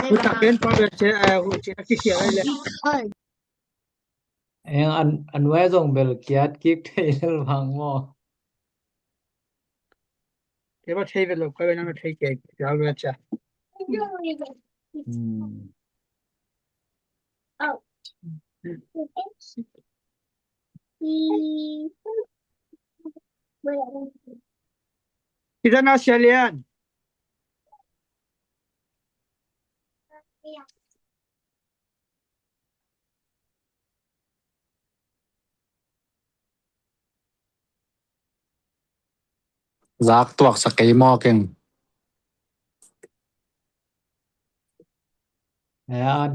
Puta pen pa che che le en anweisung belgiat gibt el wangmo ke ba thei velo ko na thei ke ya lo cha Kita Australian Giác tuộc sa cây mò keng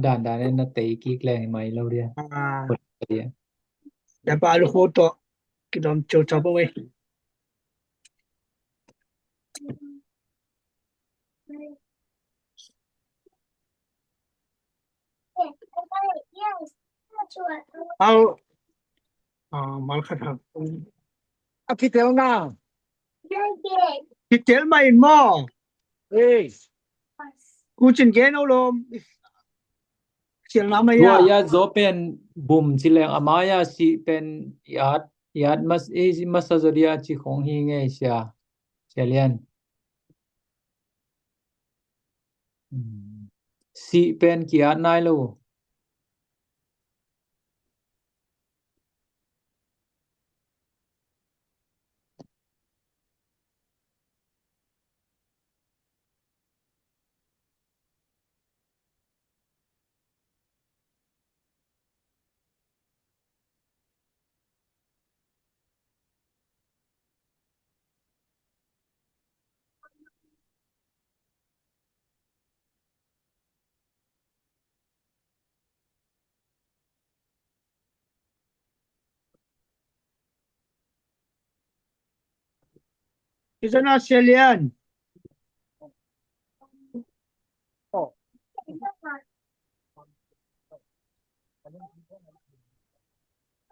dan na tei ki kleng mai lo dia dia da ba lu ho to ki dom cho cho bo we au mal kha tha Akitel nga ki tel mai mo Hey ku chin ge no lo siang na mai Tua ya ya zo pen bum chileng amaya si pen yat mas masa zodia chi khong hi nge sia chelian si pen kiat nai lo Kita Australian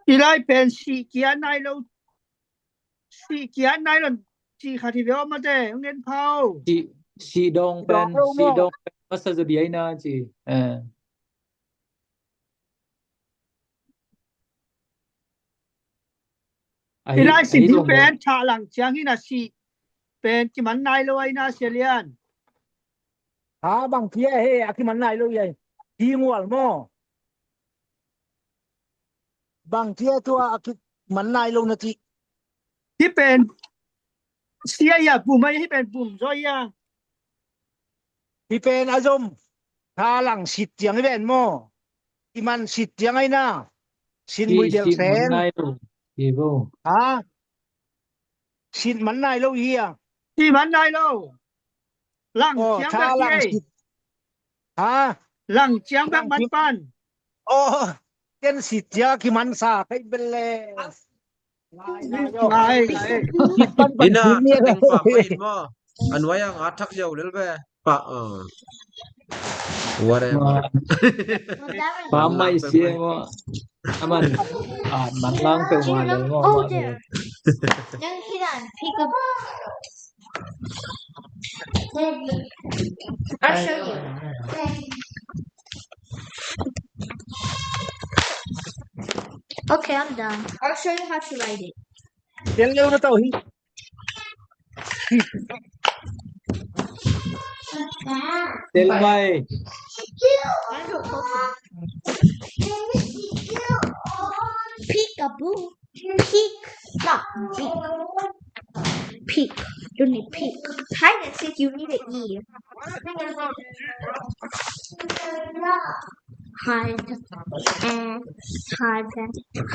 Ilai pen si kian nai lo si kian nai lo si kha thi veo ma te ngen phao si dong pen masa zodia na chi Ilai si di pen tha lang chiang hi na si pen ki man nai lo ai na Australian Ha bang thia he akiman nai lo ye Di ngwal mo Bang thia tua akiman nai lo na ti Hi pen sia ya pu mai hi pen pum zo ya Pi pen azom Tha lang sit tiang ben mo Iman sit tiang ai na Sin mui del sen nai lo ibo Ha Sin man nai lo ya Ti man nai lo lang chiang ba lang ki sit Ha lang chiang ba man pan Ken sit ya ki man sa kai belle ngai ina teng pa mai mo anwaya nga thak jau lel be pa whatever pa mai sia mo aman man lang pe mo le mo ma Nang hiran pick up I'll show you Okay, I'm done. I'll show you how to write it. Ken leo na tao hi tel mai Peek-a-boo. Peek. Not beak. Peek. You need peek. Hide and seek, you need an E. Hide and hide.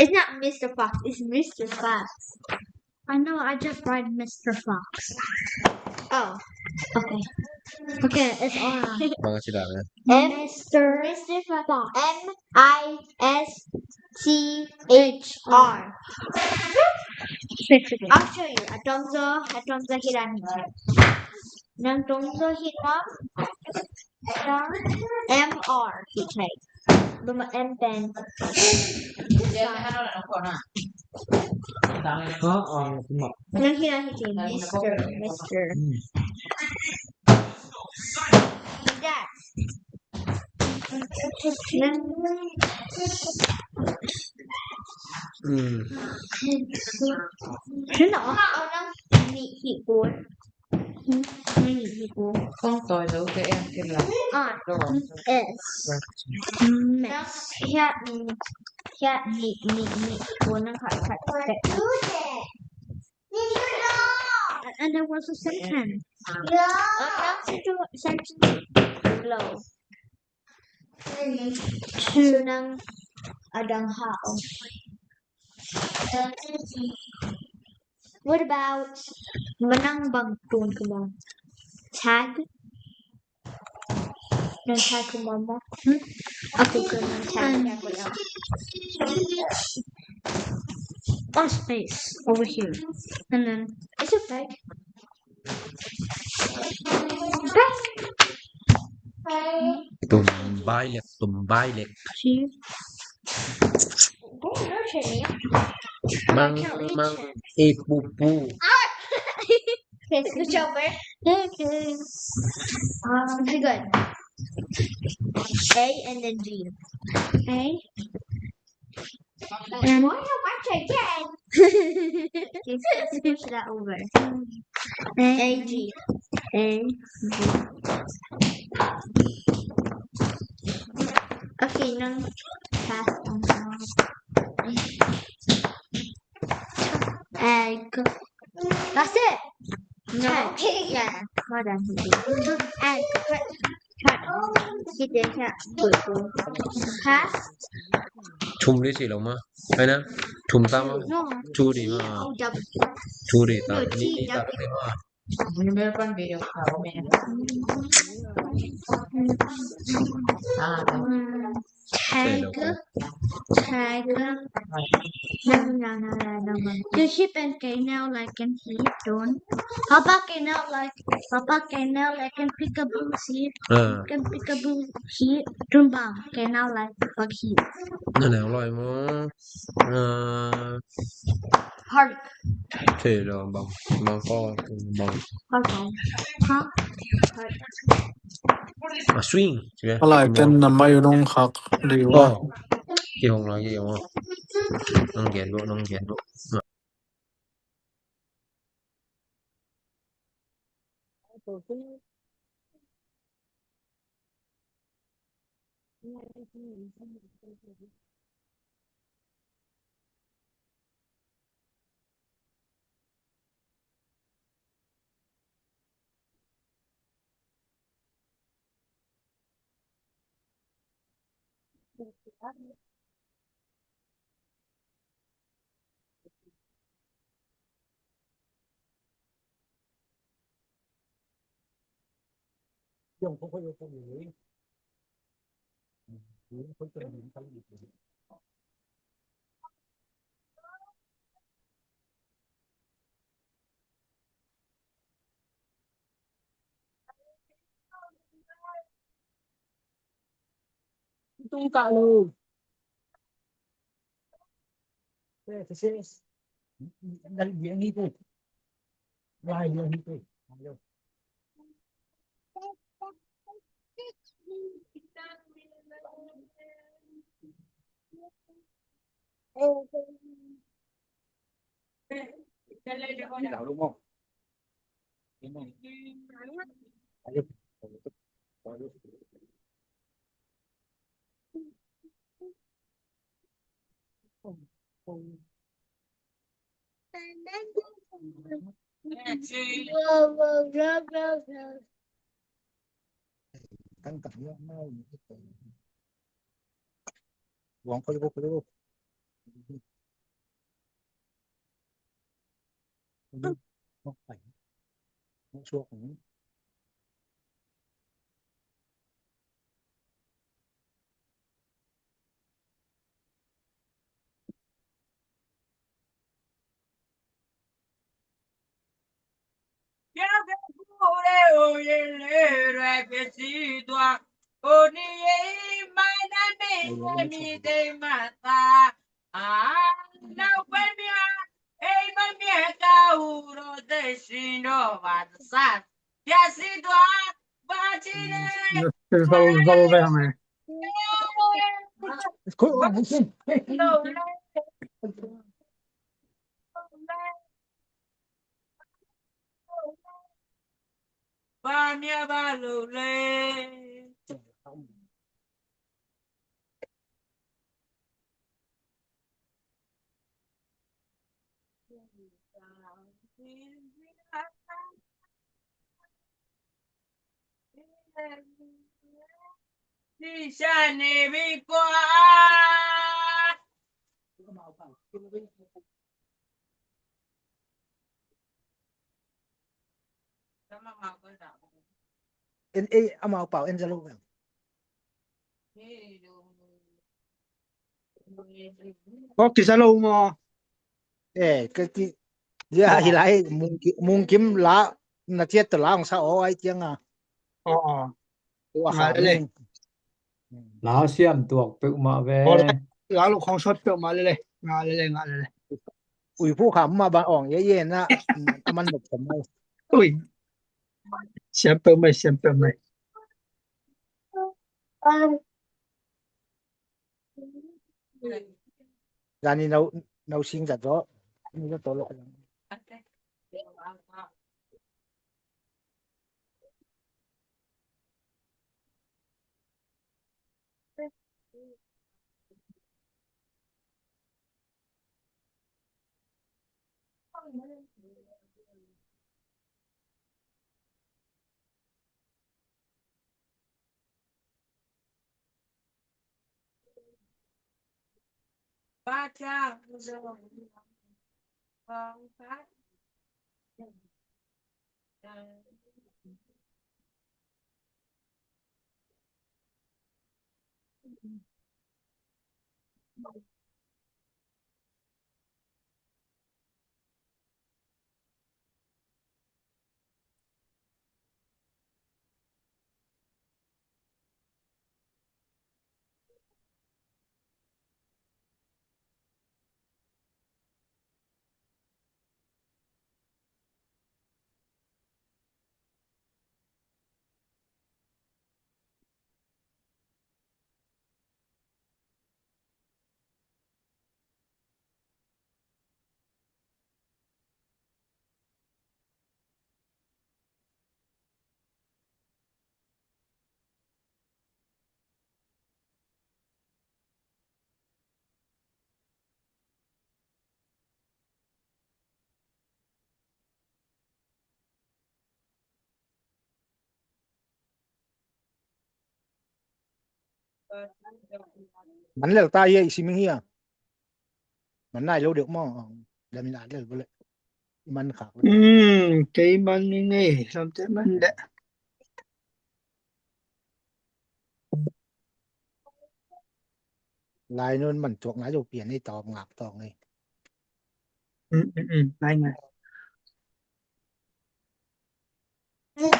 It's not Mr. Fox, it's Mr. Fox. I know, I just write Mr. Fox. Oh, okay. Okay, it's all right. Mr. Fox. M-I-S-C-H-R. I'll show you. Atongzo hirani. Nang tongzo hiram. M-R. Buma M-pen. No, here he came. Mr. Dad. 真的啊？你屁股？你屁股？ Con tôi đủ cho em cái là On. S. Miss. Here, me. ตัวนั้นค่ะ And there was a sentence. Sentence below. Tunang adang hao. What about menang bang tun kemang? Tag? Nang tag kemang mo? Aku kena tag aku dah. On space over here. And then it's a bag. Tùm bài lệch See? Oh, no, Chenny. mang e pu Okay, switch over. Okay. Good. A and then G. A. And why not much again? Okay, switch that over. A G. A G. Okay, now pass on. Egg. That's it. No. Yeah. Hold on. Egg. Hit it. Pass. ชุมได้สิลงมาไอ้นะชุมตามมา No. ชูดีมา Oh, double. ชูดีตามนี่ตามได้มา mình đưa con video khảo mẹ Tag. No. Do ship and now like and heat don't. Papa can now like and peekaboo heat. เออ Can peekaboo heat. Don't bomb. Can now like fuck heat. นั่นแหละอร่อยมั้งHard. เท่ดอกบางก็บาง Hard. Huh? Hard. swing ใช่ไหม อะไรเป็นน้ำมาอยู่ตรงคักดี ก็ ว่า กี่ห้องละกี่ห้องน้องเขียนดูTung cả luôn. Thế sẽ đại diện đi thôi. Lại luôn đi thôi. Đảo đúng không? Đúng không? Căng cẳng nhau mau uống có vô không phải không xua cũng Revolverme. เอามาเอาเป่าเอ็นจะลูก Pochi Salomo. cái ya hilai mungkin la na tiet la ang sa o ai tiang à Oh. khả Lele. ลาวเสียมตวกปึกมาแว Lalo kong shot pe ma lele. Nga lele. uiผู้ขำมาบางอ่องเย่ๆนะมันแบบผมไม่ Ui. Sempre mai. ra ni nấu sinh giật đóนี่ก็ตัวลอย มันเลือกตายอีสิมิเฮียมันได้รู้เด็กมองแล้วมันได้เลย มันขา Kay man ni something man de. ลายนู้นมันจวกนะจะเปลี่ยนให้ตอบงับตองนี่ Ngay.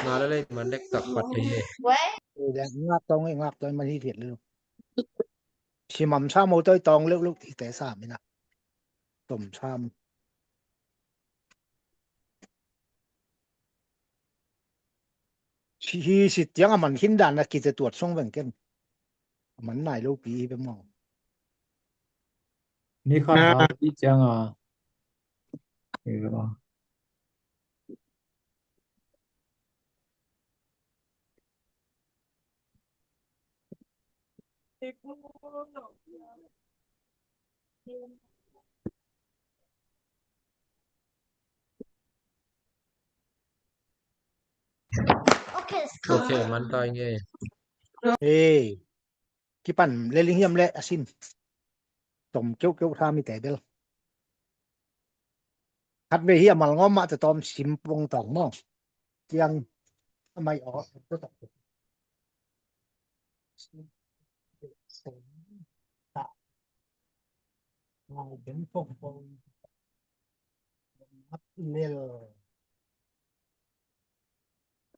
มาแล้วเลยมันเด็กตักปัดเลย แดงงับตองให้งับตอนมันที่เถียดเลยชิมัมชาโมต้อยตองเลือกลูกที่แต่3นี่นะต้มชามชีสิทธิ์ยังมันหินดานนะกิจะตรวจส่งแบ่งกันมันนายลูกปีไปมอง นี่ข้าถามอีจังอ่ะโอเคมันตายไง ที่ปั่นเลลิงเฮียมและอาซินต้มเกี้ยวๆทามีแต่เบลคัดเวเฮียมันง้อมาจะตอมชิมปงตองมองเจียงทำไมอ๋อก็ตกเป็นพวกนับเนล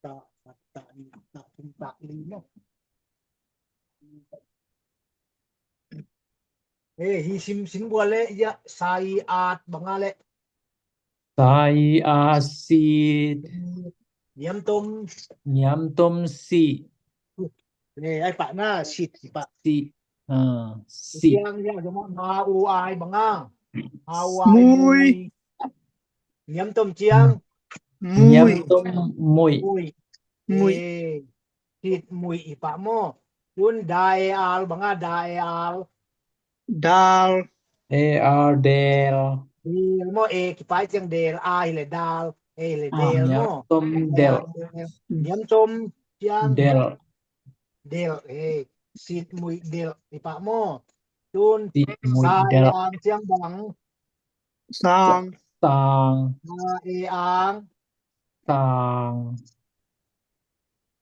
ตะตุตะลีเนาะฮิซิมสินบัวเลยะไซอาดบังอาเล Saya sit เยี่ยมต้ม Nyam tom si นี่ไอ้ปะหน้าสิทธิ์ปะ si เสี si ยงอย่างจะมาฮาอูอายบังอ่ะฮาอูอาย มุย เยี่ยมต้มเจียง Nyam Mui. tom mui มุย มุย สิทธิ์มุยอีปะโมยุนดาเออาลบังอ่ะดาเออาล Dal. ar del ดีโมเอกี่ไปเจียงเดลอาเลยดาลเอเลยเดลโม Nyam tom del เยี่ยมต้มเจียง del เดลสิทธิ์มุยเดลอีปะโมจุน si mui ซาเอ del อางเจียงบัง Sang. tang ซาเออาง tang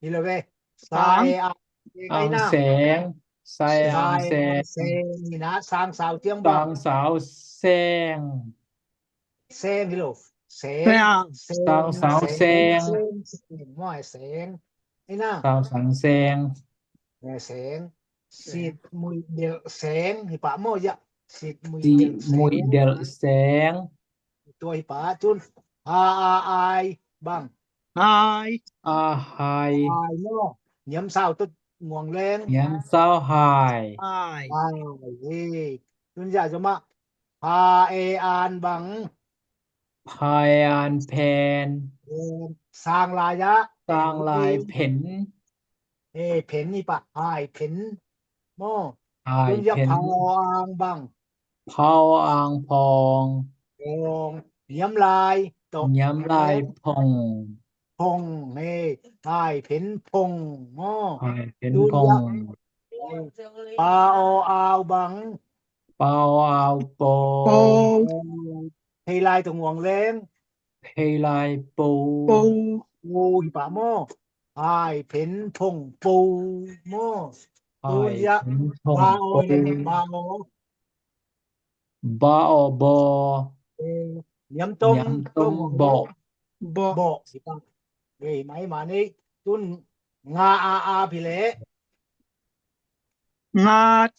นี่เลยเว้ย สาง เออางไอ้ ang น้า seng sai ซา ang เออาง seng เซงนี่นะสางสาวเจียงบัง tang sao seng เซงนี่ลูกเซง Sang. เซง สางสาวเซง ม้อยเซงไอ้น้า sao sang seng เซงสิทธิ์มุยเดลเซงหิปะโมยะสิทธิ์มุย si เดลเซง mui del seng ตัวหิปะจุนอาอายบัง Hai. ahai อายโมเหยี่ยมสาวตุดง่วงแรง Nyam sao hai Hai. อายจุนอยากจะมาพาเออานบัง Pai an pen สร้างลายะ Sang lai pen เพ็นนี่ปะอายเพ็นโม Hai จุนอยาก pen พาอางบัง Phao ang pong องเหลี่ยมลายตก Nyam lai pong พงอายเพ็นพงโม Hai pen Dun pong ปาออาวบัง Pao ao po Po. เฮลายตรงห่วงแรง Pei lai po Po. ปูหิปะโมอายเพ็นพงปูโม Hai ya pen pong บาโอ po บาโอ Bao bo เหลี่ยมต้ม Nyam tom bo Bo. บ่สิปังไหมมานี่จุนงาอาพี่เละ Ngat.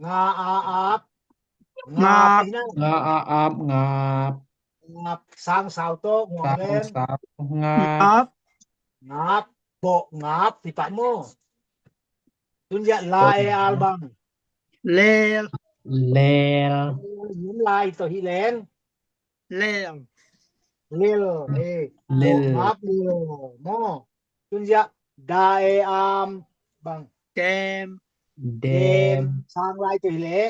งาอาบ งาบ พี่นั่ง Nga aap ngap งับสร้างสาวโตะห่วงแร Sang ง sao ngap Ngap. งับโบงับสิปะโมจุนยะลายอาลบัง Lel. Lel หิมลายตัวหิแลง Lel. เลลเลล งับเลลโมจุนยะดาเออามบัง Dem. เดม Dem สร้างลายตัวหิเละ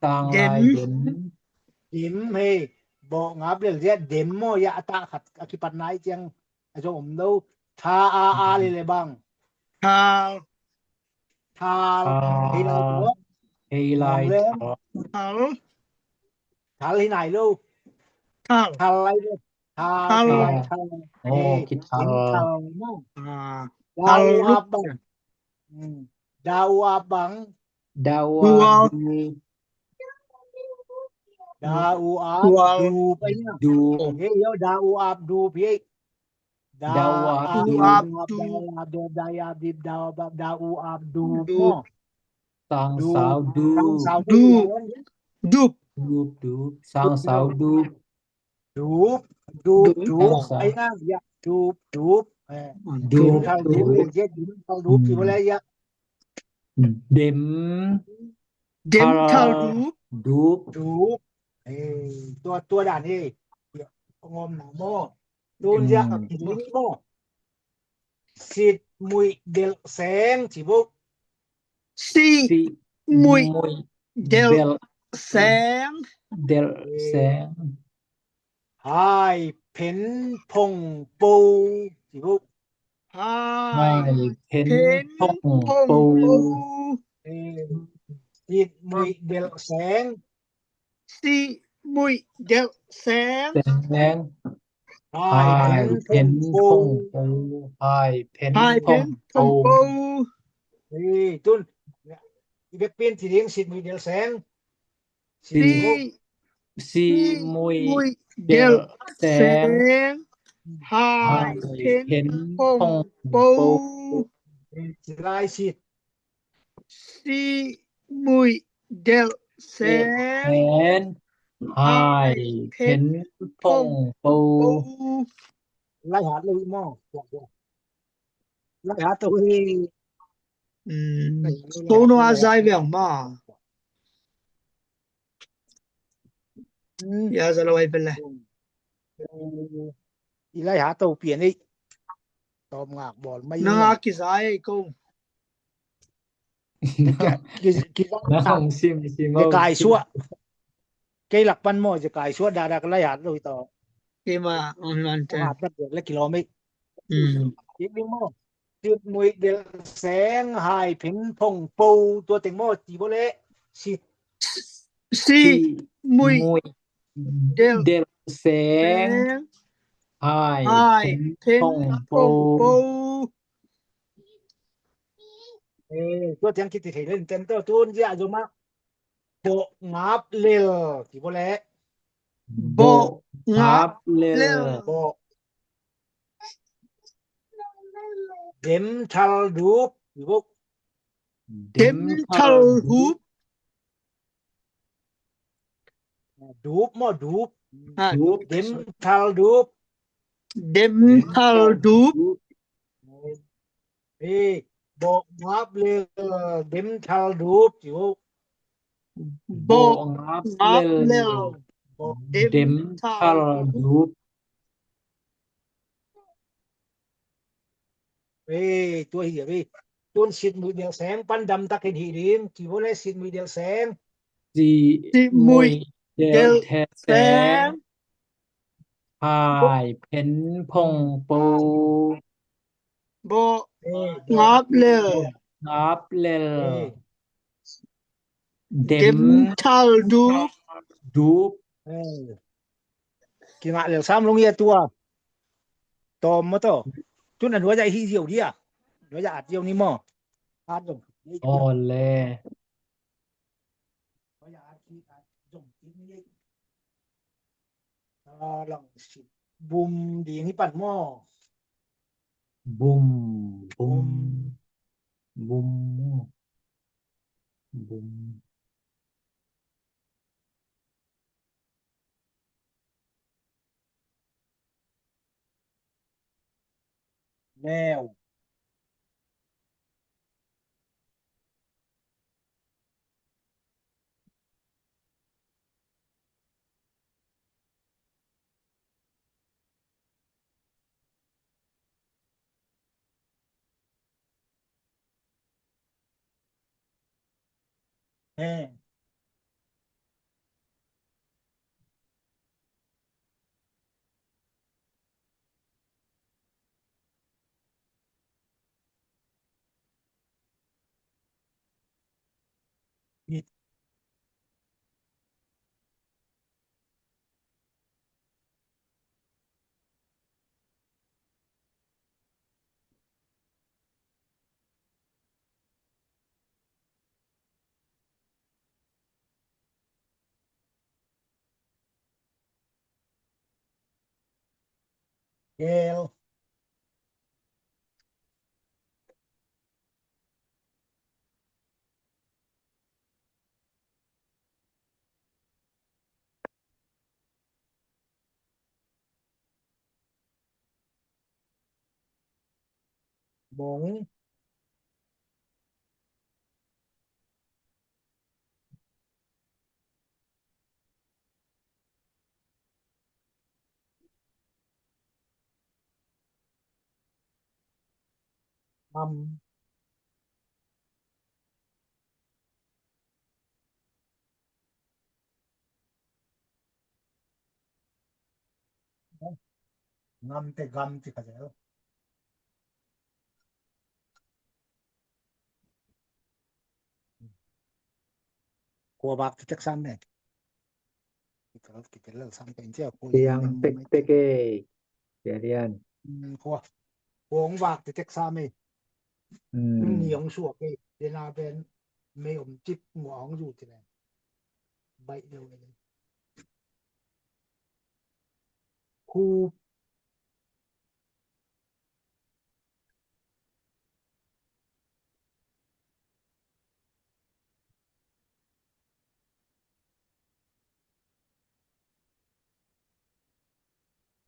Sang Dem. lai dem ดิมโบงับเลลเรียเดมโมยะตะขัดอคิปันไนเจียงอาจอมดูทาอาเลยบัง Tal. ทาที่เราตัว Hei lai Ngọc thọ Tal. ทาที่ไหนลูก Tal. ทาอะไรลูกทา ทา ที่ไหนทา Oh kita ทาโม Ah. ดาว Tal อับบังดาวอับบัง Dawa Dual.ดาวอับ Dual. ดูไปเนี่ย Du เฮ้ยดาวอับดูพี่ดาว Dawa อับ du ดาวอับดาวอับดาวอับดิบดาวอับดาวอับดูโม Sang ดู sao du ทางสาว ดู ดู Dup. Du Sang sao du ดู ดู ไอ้นั่นอย่าดูDu ดิมเข้าดูเย็ดดิมเข้าดูกี่วันแล้ว Dem Dem Tal tal dup. Du ดูตัวด่านนี่งอมหนาโมดูนยะกินโมสิทธิ์มุยเดลแสงสิบุก Si. Si Mui. Mui Del. Del Sang. Del Sang หายเพ็นพงปูสิบุก Hai. Hai Pen Pen. Pong Pong. Po Po. สิทธิ์มุยเดลแสง Si. Mui. Del. Sang. Sang หาย Hai เพ็น Pen พง Pong Po Hai Pen Hai. Pen. Pong Pong. Po Po. จุนอีเบกเปลี่ยนที่เลี้ยงสิทธิ์มุยเดลแสงสิบุก Si. Si Mui Mui. Del Del. Sang Sang. Hai. Hai Pen. Pen Pong. Pong Po. Po สิลายสิทธิ์ Si. Mui. Del. Sang. Pen หายเพ็ญพงปู ไล่หาเลยหม้อไล่หาตัวเอง ปูนัวใจเวียงมาอย่าจะลอยไปเลย อีไล่หาตัวเปลี่ยนอีกตอมงากบอลไม่ นางกิสายกง กิน น้องซิมโม จะกายชั่วเกหลักปันหม้อจะกายชั่วดาก็ไล่หาตัวต่อ ที่มาออนมันแต่ หาตั้งและกิโลเมตรอีกนึงหม้อจุดมวยเดลแสงหายเพ็ญพงปูตัวเต็งหม้อจีโบเละสิสีมุยเดล แสงหายเพ็ เพ็ ญ ญ พ พ ง ง ปู ปู ตัวเทียงคิดถึงเล่นเต็มตัวตูนจะอยู่มาโบงับเลลจีโบเละ โบงับ เล เล ล ล โบเด็มทัลดูบจีโบ เต็มทัลฮูป ดูบหม้อดูบ รูป เด็มทัลดูบ เต็มทัลดูป โบงับเลลเด็มทัลดูบจีโบ โบงับเลลเต็มทัลดูป ตัวเหี้ยต้นสิดมือเดียวแสงปันดำตะเห็นหีดินจีโบเลยสิดมือเดียวแสง จีมุยเดลแสงหายเพ็ญพงปู โบงับเลล งับเลลเต็ เต็ ม มทัลดูป ดูป กินมาเร็วซ้ำลงเอียตัวตอมมาต่อจุนอันว่าใจที่เดียวเดียว่าจะอัดเดียวนี่หม้ออัดลง อ๋อแล ว่าจะอัดที่อัดลงกินนี่ลองสิบุมดีนี่ปั่นหม้อ บุมบุมบุมบุม แนวเกลบงงำแต่กำสิเข้าใจแล้วกลัวบักจักซ้ำเนี่ยกินแล้วซ้ำเป็นเจ้า เสียงเต็กเตเกเสียเรียน กลัวงวากจักซ้ำนี่เหนียวชั่วไปเวลาเป็นไม่อมจิบหัวของอยู่ที่ไหนใบเดียวเลยครู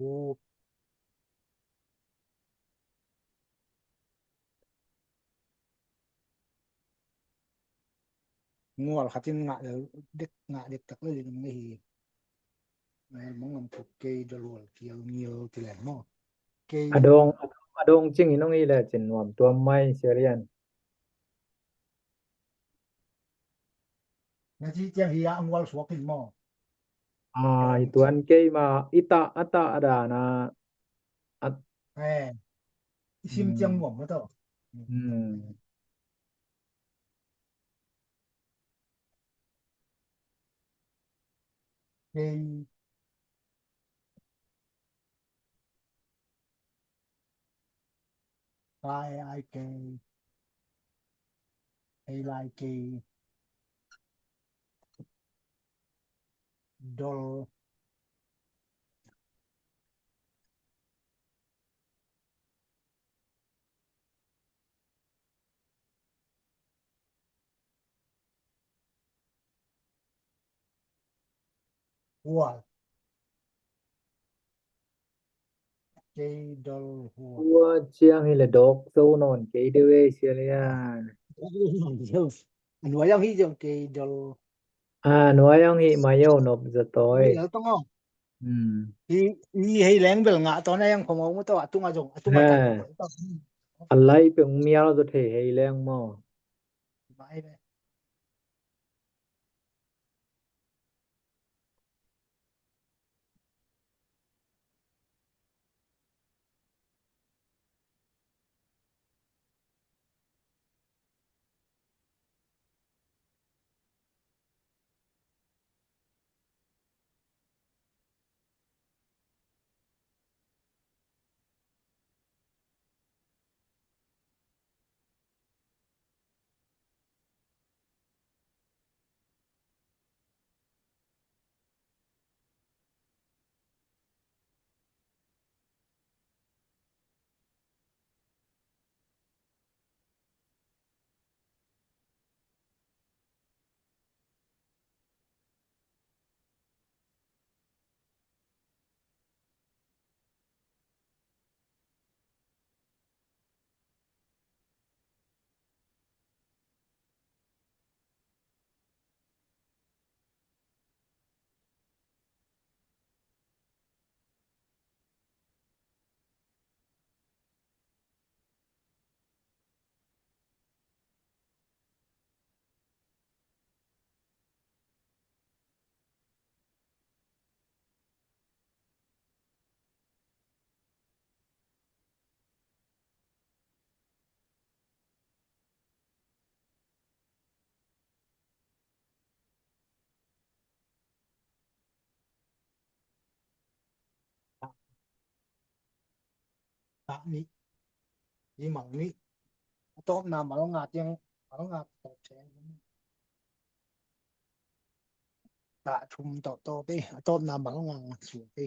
ถูกngua là khati ngạ dik tak le ng hi mong ngam thuk ke dolol kiel nhiều ti le mo ke อดงจิงอีน้องอีแหละจินหนวมตัวไม้เสียเรียน na chi chang hi ang wal suak kin mo อีตวนเกยมาอิตาอัตาอดานะอัด sim chang mo mo to ke ai ke ai lai ke dol wal ke dol หัวเจียงอีแหละดอกโซนอนเกยเดเวเสียเรียน anh nói rằng hi jong ke dol หน่วยยังหิมาเยวนบจะตอย ni la tong hi hi leng bel nga to na yang khomo mo to atung a jong atung a kan to อะไรเป็นเมียเราจะเทให้แรงมอ mai be ตะนี้ยี่หมังนี้ตบนำมาลงงายังมาลงงาตบแชงตะชุมต่อโตไปตบนำมาลงงาสูงไป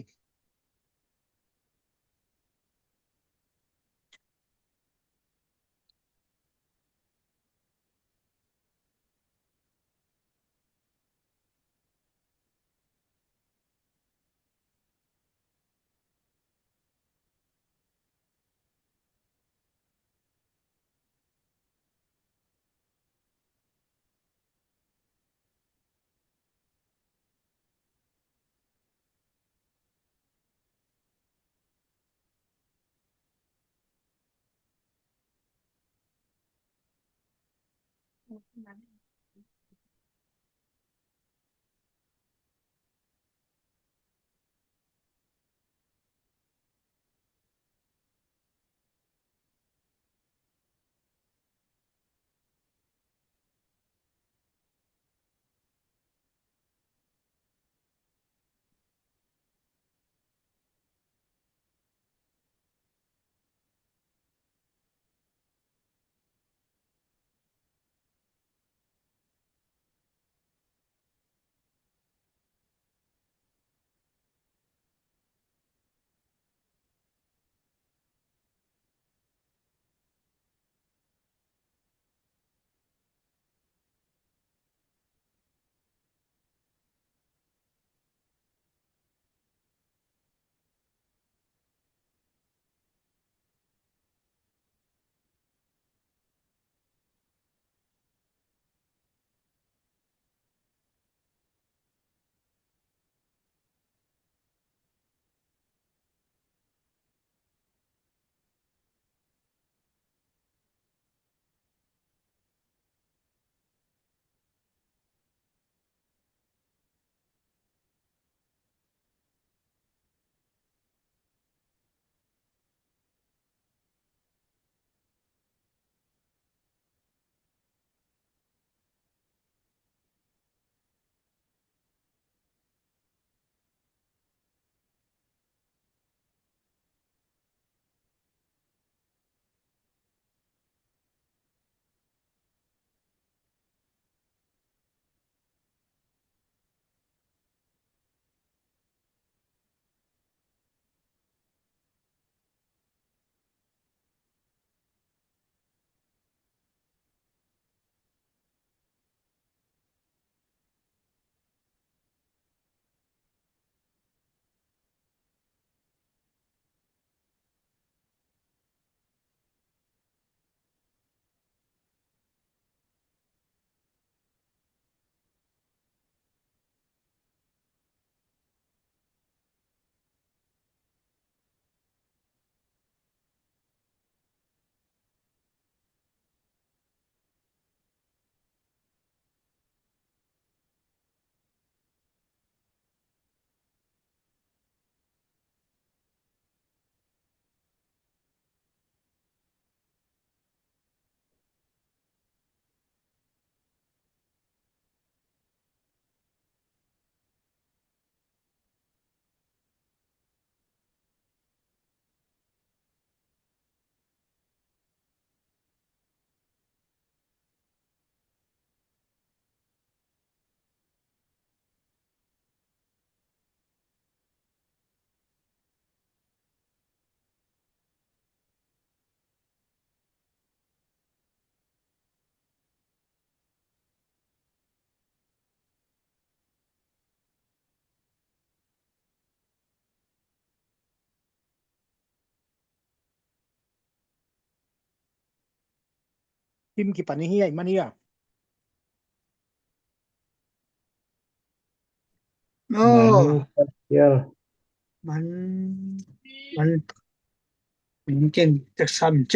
พิมพ์กี่ปานนี้เฮียมาเนี่ย โอ้ Manufacial มันเก่งจักซ้ํเจ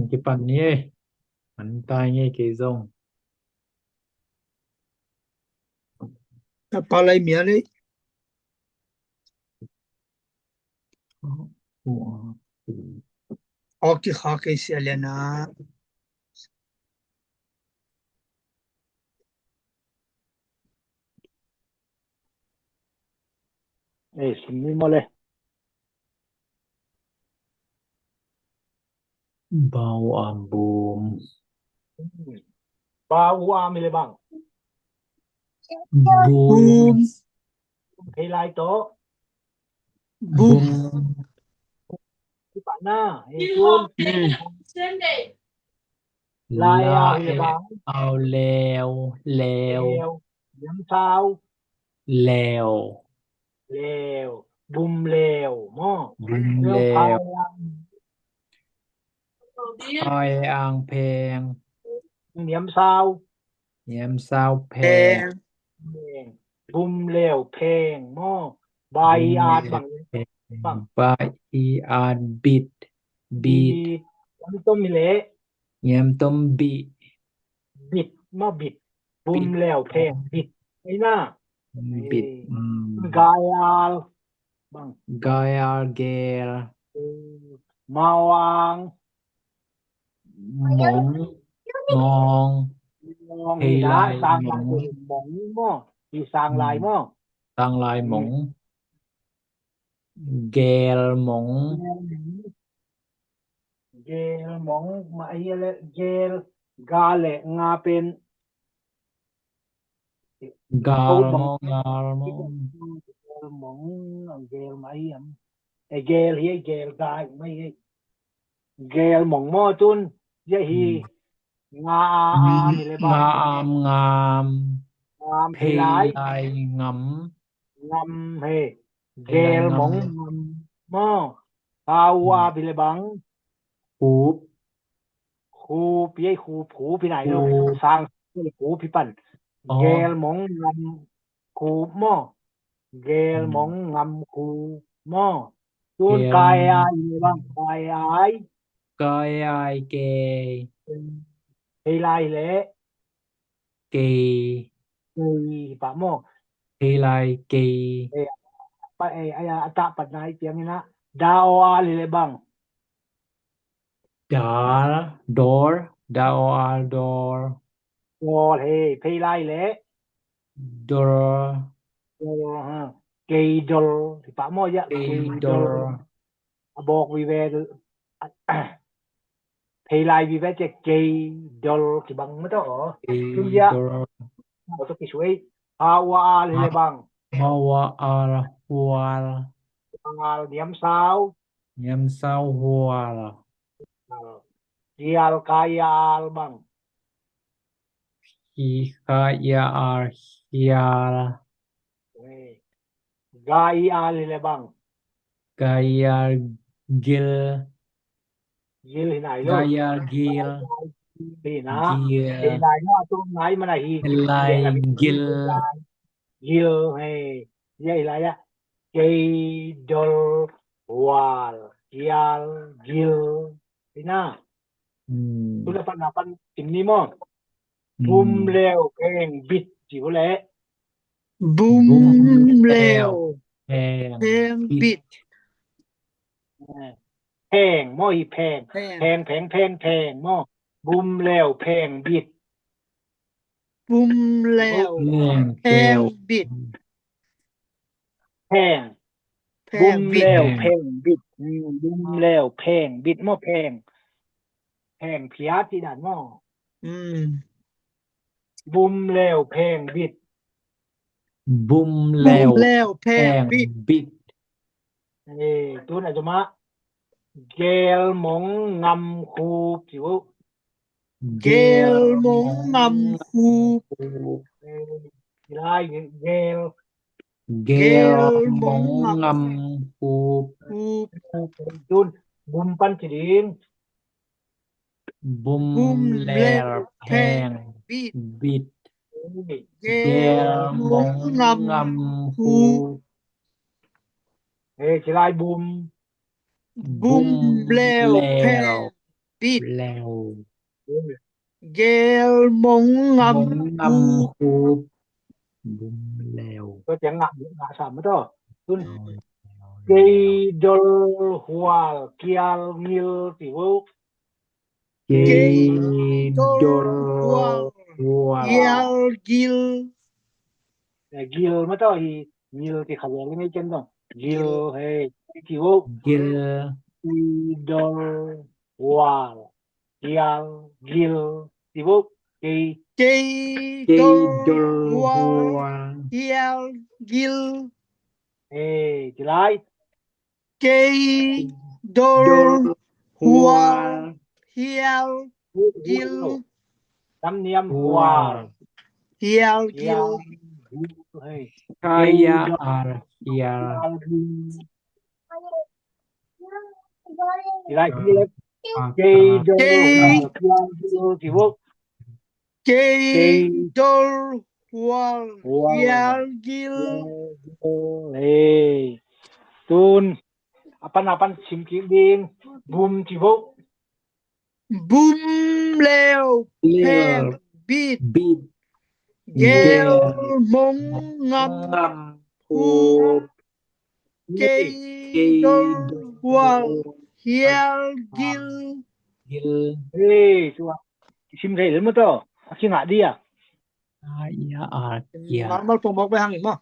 cái phần này hắn tai nghe cái rồng ถ้าปลาไหลเมียเลย ออกที่ขาเกเสียเลยนะ สิมีหมดเลย bao am boom ปลาอูอามีอะไรบ้าง boom ไฮไลท์โต boom ที่ปาหน้าจูนลายอามีอะไรบ้าง เอาแล้วเลวน้ำเช้าเลวบุมเลวหม้อ บุม เรื่ แล้ อง วพายอ่างแพง เหนียมเช้า เยี่ยมเศร้าแพ แพ ง ง บุมเลวเพลงหม้อใบอาดบัง บายอีอาร์บิดบีด น้ำต้มมิเละ เยี่ยมต้มบี บิดหม้อบิดบุมเลวเพลงบิดไอ้หน้า บิด กายอาลบัง กายอาร์เกล มาวาง หมงมอง มองนี่นะสร้างลายหมองหม้อที่สร้างลายหม้อ ตั้งลายหมงเกลหมง เกลหมองมาไอ้อะไรเกลกาเลงาเป็น กาลมองกาลมอง หมองเกลมาไอ้เกลเฮียเกลกายไม่เกลหมองหม้อจุนยะฮีงาอามีเลยบ้าง งามงาม งาม เพ เพลาย ลายง งามเฮเกลหมองงามหม้อตาวาพิเลบัง ำหูบ ครูพี่ให้ครูผูพี่ไหนลูกสร้างครูพี่ปั่นเกลหมองงามครูหม้อเกลหมองงามครูหม้อจุนกายอายบ้างกายอาย กายอายเกย เฮลายเละ เกย ปะหม้อ เพลายเกย ปะไอ้อัตตะปัดนายเตียงนี่นะดาวอาเลยบ้าง ดาดอร์ดาอาดอร์ โอเฮเพลายเละ ดอร์ โอฮะเกยดลปะหม้อยะ เกยดอร์ บอกวิเวเพลายวิเวจะเกยดลที่บังไม่ต้องเกย ทุยะ ดอร์ เราต้องช่วยอาวาเลยบ้าง มาวาอาลหัวล อาเนียมสาว เยี่ยมเศร้าหัวล เกียลกายาลบ้าง ฮีคายาอาร์ฮิยาล กายอาเลยบ้าง กายากิล ยิลไหนลู กาก ยากิล นี่นะ กิล เพลายว่าตรงไหนมันไหน เพลายกิล ยิลให้ยัยไรอะเกยดลวาลเกียลยิลนี่นะตุลปันปันจิมนี่มั้งบุมเลวเพลงบิดจิวเละ บุมเลว แพง เพลงบิด แพงม้ออีแพงแพงม้อบุมเลวเพลงบิด บุมเลว แพง เพลงบิด แพง เพล บุ ง ม บิ เล ด วเพลงบิดบุมเลวเพลงบิดม้อแพงเพียที่ด่านม้อบุมเลวเพลงบิด บุม บุ แล้ ม ว แล้วเพ แพ ลง ง บิด บิด ตัวไหนจะมาเกลหมงงำคูจิว เกลมงงำคู ลายเกล เกลมงงำคู คูบ คูบ ตุนบุมปันจิดิง บุม บุม แล แล แพ แพ ง บิด บิด เก แก ม ม ง ง ง งำ คู คู จิลายบุม บุมแล แล แพบิด แล้ว เกมงง มง คู งำคูบบุมแล้ว ก็จะงะสามตัวตุนเกดอลหัวเกียลมิลติว เกดอลหัว เยลกิล กิลมาตัวอีมิลที่เขาเรียกไม่เจนต้องกิลเฮติว กิล ดอลหัวเกียลกิลติวเก เก เก ดอ ดอล หัว หัว เยลกิล จิลาย เกดอ ดอ ล ล หั หั ว ว เยลกิล ตำเนียมหัว เยลกิล เฮ้ย กายาอาร์เฮีย จิลายกิลเกดอลหัวเกียลกิลติว เกดอลหัวเยลกิล ตุนapan simking ding boom tibok บุมเลว เล แพ ว งบิด บิด เกลมงง งำคู ำเกดอลหัวเยลกิล กิล tua sim sai lem to aking dia กายาอาร์เฮีย มันผมบอกไปทางอีกมั้ง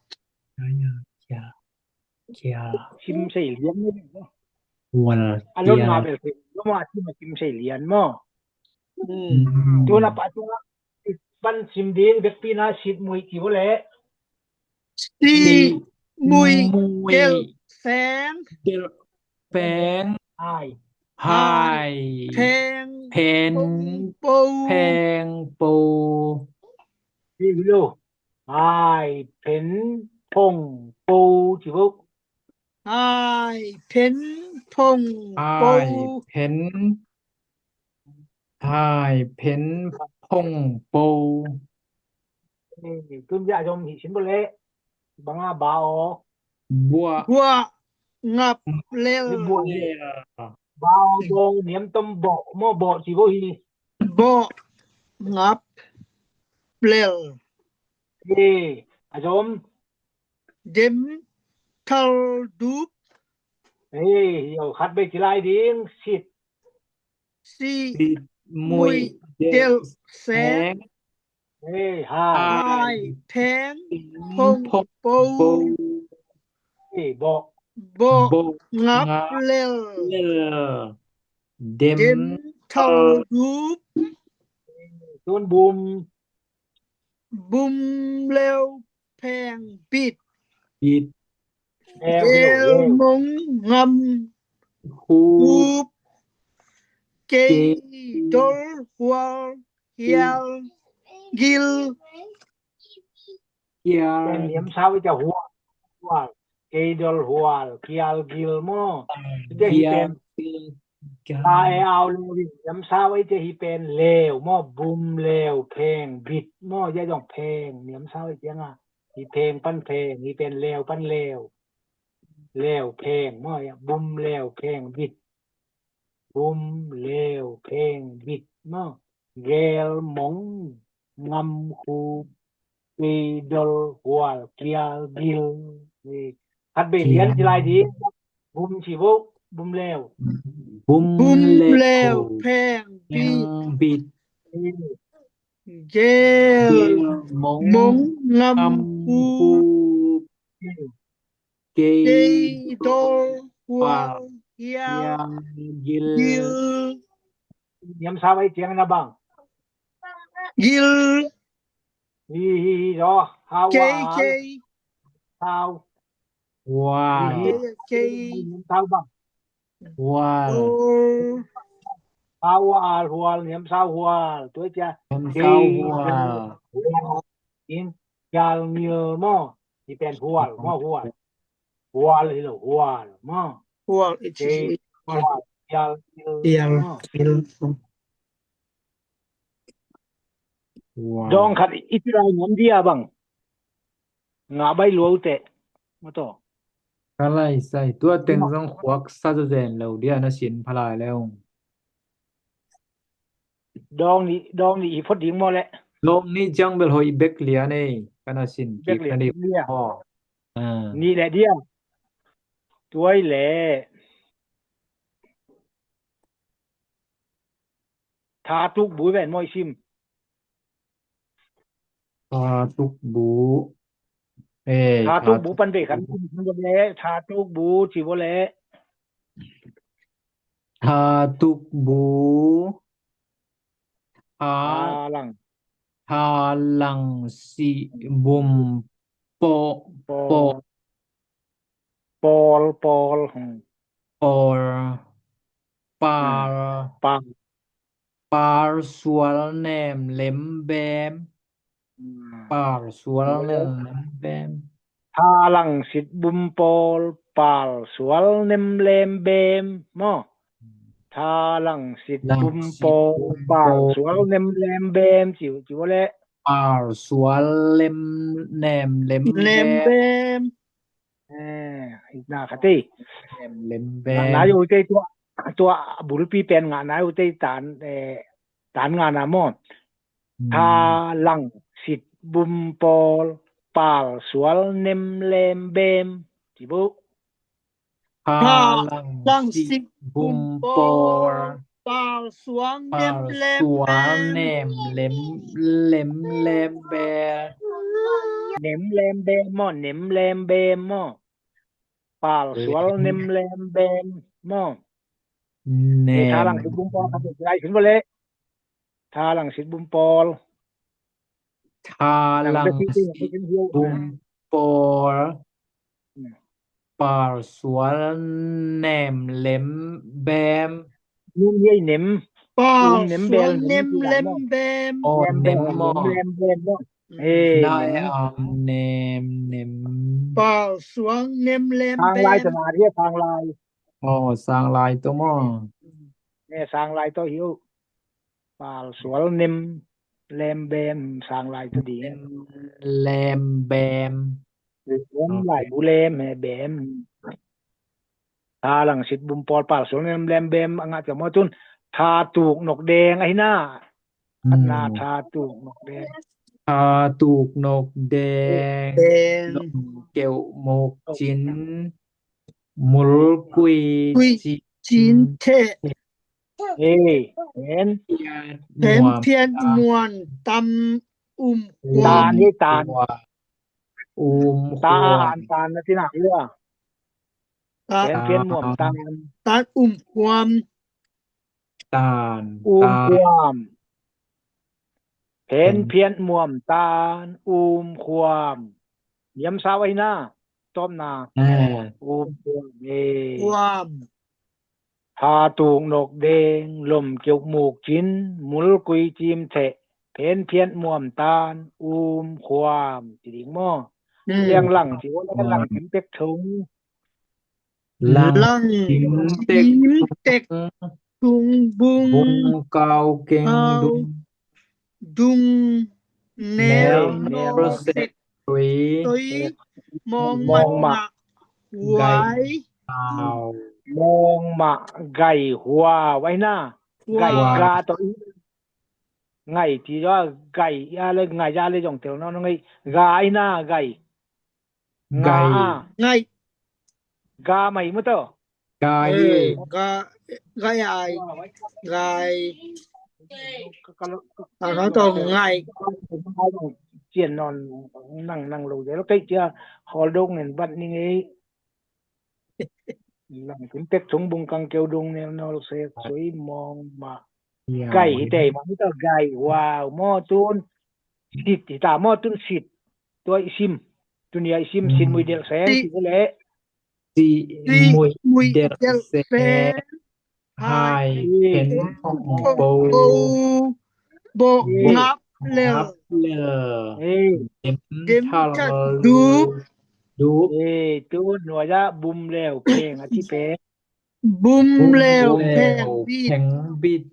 กายาเฮีย sim sai lian ni หัว alon ma bel no ma sim sai lian mo tu na pa tu pan sim ding bek pina sit mui ki bole ซีมุย มุย เกลแสง เดลแปง ai ไฮ แพง เพน ปู แพงปู di lo ai pen pong pu tibok ไอเพนพง ไฮ ปู เพนไฮเพนพงปู tun ja jom hi sim bole banga bao บัว หัวงับเลว เลีย bao bong niam tom bo mo bo tibok hi บ่งับเลว ajom เด็มทัลดูบ yo khat be chilai ding sit ซี ติดมุย เกลแส แส ง ง hai ไอแพงพง พง ปู ปู bo บ่ บ งับเลว เลเดม เด็มทัลดูบ tun boom บุมเลวแพงปิด ปิด เกลมงง คู ำคูบเกดอลหัวเยลกิล เกีย pen niam sao cha hual keidol hual kial gil mo je hi เกีย pen เกีย ta e au le niam sao je hi pen lew mo bum lew pheng bit mo je dong pheng niam sao je nga hi pheng pan pheng hi pen lew pan lew lew pheng mo bum lew pheng bit bum lew pheng bit mo gel mong ngam khu keidol hual kial gil hat be lian chilai di bum chi bo bum lew บุม บุม เล เล ว วแพงปิด บิด เก เกี ล ยมง มงง ค ำคู ำคูเกี เก ย ดอลหัวเย เกีย ล กิล กิล niam sao ai chiang na bang กิล hi do how เกเก how ว้าว เก niam sao bang ว้าว โอ how al hual niam sao hual tu cha ทำเศร้าว้าว in yal mil mo hi pen hual mo hual wal hilo wal mo wal ke wal yal Yal. dong khat itirai ngam dia bang nga bai luau te mo to ก็ไล่ใส่ตัวเต็งซองขวักซะจะแดนแล้วเดียวนะสินพลายแล้ว dong ni i phot ding mo le ลมนี่จังเบลโฮอีเบกเลียนี่ก็น่ะสินกิ bek กัน le นี่ dia พอ ni le dia tuai le tha tuk bui ben moi sim ทาตุกบูทาตุกบูปันเบกันบ่แลทาตุกบูสิบ่แล ทาตุกบูทา ลัง ทาลังสิบุมโปโป ปอลปอล ปอรปา ปัง ปาร์สวลแนมเล็มแบมปาร์สวลแนมเล็มแบม ทาลังสิทบุมปอลปาลสวลเนมเลมเบมมอทาลังสิทบุมปอลปาลสวลเนมเลมเบมจิบ่แล ปาร์สวลเล็มแนมเล็มแบ Lembem. อีกหน้าคติ เล็มแบ นายอยู่ที่ตัวบุรุษปีเป็นงานนายอยู่ที่ฐานงานนะมอทาลังสิทบุมปอลปาลสวลเนมเลมเบมจิบุ ทาลังสิบุมปอล Pal suang ปา nem ร์ lem สวลแนมเล็มแบ เนมเลมเบมมอเนมเลมเบมมอปาลสวลเนมเลมเบมมอ แน ทาม ลังสิทบุมปอลครับได้ขึ้นบ่เลยทาลังสิทบุมปอล ทาลังสิบุมปอลปาร์สวลแนมเล็มแบม นุ่มเย่เนม Pal nem suang bel, nem nem lembem. โอเนมมอ เลมเบมมอได้ เนม เนม Pal suang nem ทางลาย lembem. สนาที่ทางลาย อ๋อสร้างลายตัวมอ เนี่ยทางลายตัวหิวปาลสวลเนมเลมเบมทางลายตัวดี แลมแบม เลมลายบุเลมเบมทาลังสิทบุมปอลปาลสวลเนมเลมเบมอังอาจจะมอตุนทาตูกนกแดงไอ้หน้าอันนาทาตูกนกแดง ทาตูกนกแดง Ben. เกี่ยวหมกจินมุลกุย Kui จิ Jin te. เห็น Pen pian muan tam ตา huam. นี่ตา ตา ตานะที่น่ะเรือเห็นเพียนม่วมตา Tan huam. ตาล ความเห็นเพียนม่วมตาลความเยี่ยมสาวไว้หน้าต้มนาความ Huam. ทาตูกนกแดงลมเกี่ยวหมูกจินมุลกุยจิมเถะเห็นเพียนม่วมตาลความจิดิงหม้อเลี้ยงหลังสิว่าแล้วหลังถึงเป็กถุง Lang tim tek tung บุง bung เกาเก่งดุง dung neo Neo no set set ตุย tối mong Mong mặt mặt. quái เอา มองมาไก่หัวไว้หน้าไก่ hoa กาตัวอีไงที่ว่าไก่อะไรไงยาเลยจงเตียวน้องไงกาไอ้หน้าไก่ ไก่ ngay กาไม่มั้งตัว ไก่ ga gai ai gai nó to ngay เจียนนอนนั่งลงเดี๋ยวเราใกล้จะหอดงเห็นบัดนี้ไงหลังถึงเป็กถุงบุงกังเกียวดงเนี่ยนอนเสกสวยมองมาไก่เตะมันก็ไก่ว้าวหม้อตุนสิติตาหม้อตุนสิทตัวอิซิมตัวนี้อิซิมสินมวยเดียวแสงสิแหละ สิ đi มุย mui เดล del เซ phen ไฮเห็นของโบ bộ ngắp lờ เล เอ้ย เอ็ม đêm ทัล chặt ดู đúp ดูบ ตูนหัวยะบุมแล้วเพลงอธิเพง บุม บุม แล้ว แล้ แพง ว บี แข็ ด งบิด